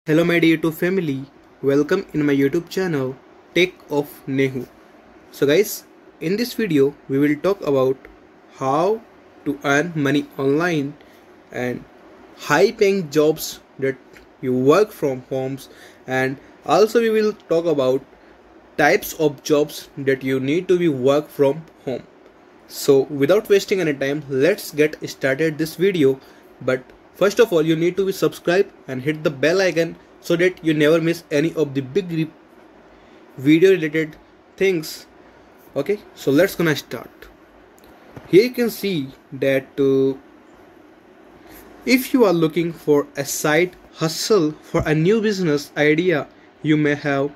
Hello my dear YouTube family, welcome in my YouTube channel Tech of Nehu. So guys, in this video we will talk about how to earn money online and high paying jobs that you work from homes, and also we will talk about types of jobs that you need to be work from home. So without wasting any time, let's get started this video. But first of all, you need to be subscribed and hit the bell icon so that you never miss any of the big video related things. Okay, so let's gonna start. Here you can see that if you are looking for a side hustle for a new business idea, you may have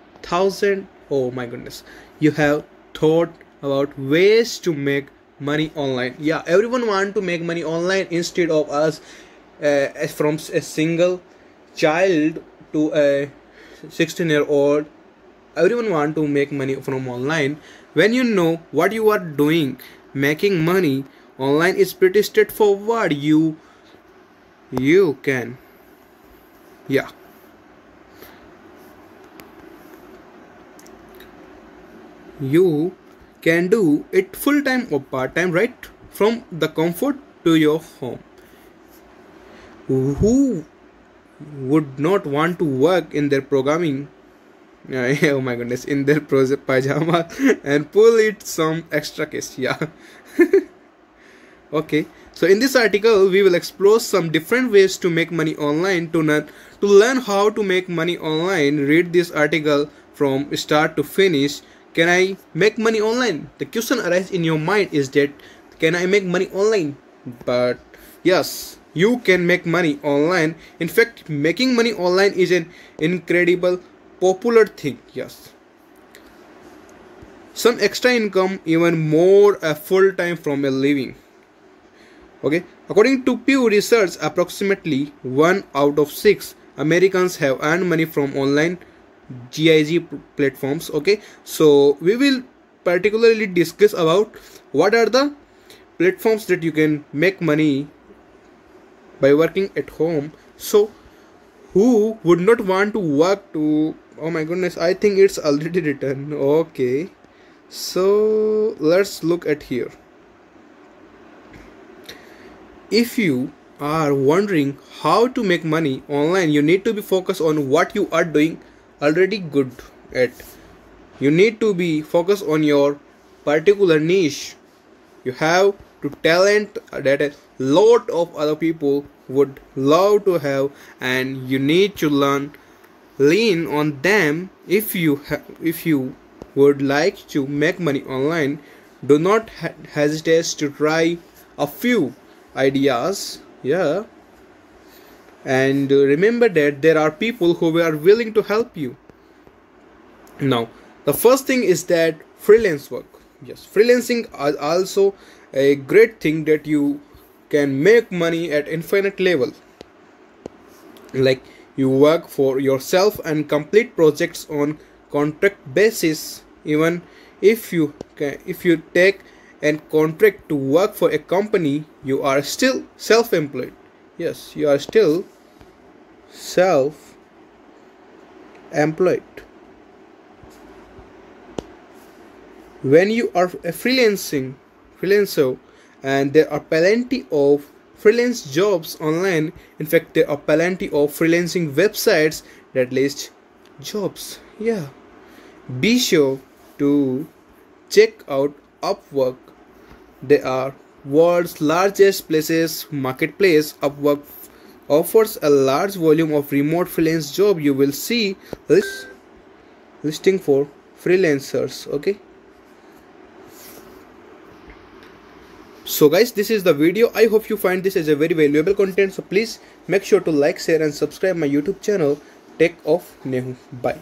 oh my goodness, you have thought about ways to make money online. Yeah, everyone want to make money online instead of us from a single child to a 16-year-old. Everyone want to make money from online. When you know what you are doing, making money online is pretty straightforward. You can, yeah, you can do it full-time or part-time right from the comfort to your home. Who would not want to work in their programming oh my goodness, in their pajama and pull it some extra case? Yeah. Okay, so in this article we will explore some different ways to make money online. To learn how to make money online, read this article from start to finish. Can I make money online? The question arises in your mind is that, can I make money online? But yes, you can make money online. In fact, making money online is an incredible popular thing. Yes, some extra income, even more a full time from a living. Okay, according to Pew Research, approximately 1 out of 6 Americans have earned money from online GIG platforms. Okay, so we will particularly discuss about what are the platforms that you can make money by working at home. So who would not want to work to, oh my goodness, I think it's already written. Okay, so let's look at here. If you are wondering how to make money online, you need to be focused on what you are doing already good at. You need to be focused on your particular niche. You have to talent that a lot of other people would love to have, and you need to lean on them. If you would like to make money online, do not hesitate to try a few ideas. Yeah, and remember that there are people who are willing to help you. Now, the first thing is that freelance work. Yes, freelancing is also a great thing that you can make money at infinite level. Like, you work for yourself and complete projects on contract basis. Even if you take a contract to work for a company, you are still self-employed. Yes, you are still self-employed. When you are a freelancer, and there are plenty of freelance jobs online. In fact, there are plenty of freelancing websites that list jobs. Yeah, be sure to check out Upwork. They are world's largest marketplace. Upwork offers a large volume of remote freelance job. You will see this listing for freelancers. Okay, so guys, this is the video. I hope you find this as a very valuable content. So please make sure to like, share and subscribe my YouTube channel Tech of Nehu. Bye.